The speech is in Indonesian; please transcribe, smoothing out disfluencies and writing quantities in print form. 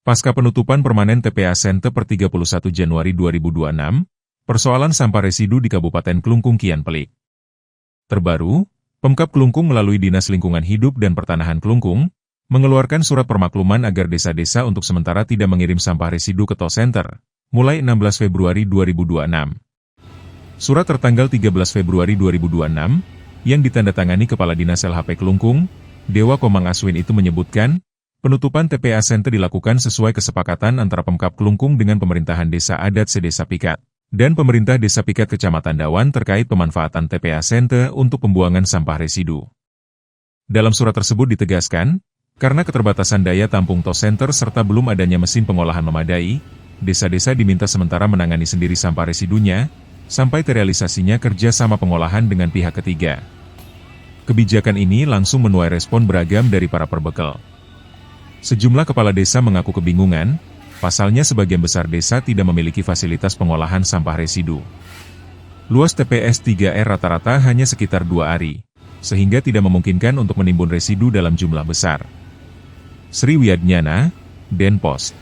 Pasca penutupan permanen TPA Sente per 31 Januari 2026, persoalan sampah residu di Kabupaten Klungkung kian pelik. Terbaru, Pemkab Klungkung melalui Dinas Lingkungan Hidup dan Pertanahan Klungkung, mengeluarkan surat permakluman agar desa-desa untuk sementara tidak mengirim sampah residu ke TO Center, mulai 16 Februari 2026. Surat tertanggal 13 Februari 2026, yang ditandatangani Kepala Dinas LHP Klungkung, Dewa Komang Aswin itu menyebutkan, penutupan TPA Sente dilakukan sesuai kesepakatan antara Pemkab Klungkung dengan Pemerintahan Desa Adat Sedesa Pikat, dan Pemerintah Desa Pikat Kecamatan Dawan terkait pemanfaatan TPA Sente untuk pembuangan sampah residu. Dalam surat tersebut ditegaskan, karena keterbatasan daya tampung TO Center serta belum adanya mesin pengolahan memadai, desa-desa diminta sementara menangani sendiri sampah residunya, sampai terrealisasinya kerja sama pengolahan dengan pihak ketiga. Kebijakan ini langsung menuai respon beragam dari para perbekal. Sejumlah kepala desa mengaku kebingungan, pasalnya sebagian besar desa tidak memiliki fasilitas pengolahan sampah residu. Luas TPS 3R rata-rata hanya sekitar 2 ari, sehingga tidak memungkinkan untuk menimbun residu dalam jumlah besar. Sri Wiadnyana, Denpos.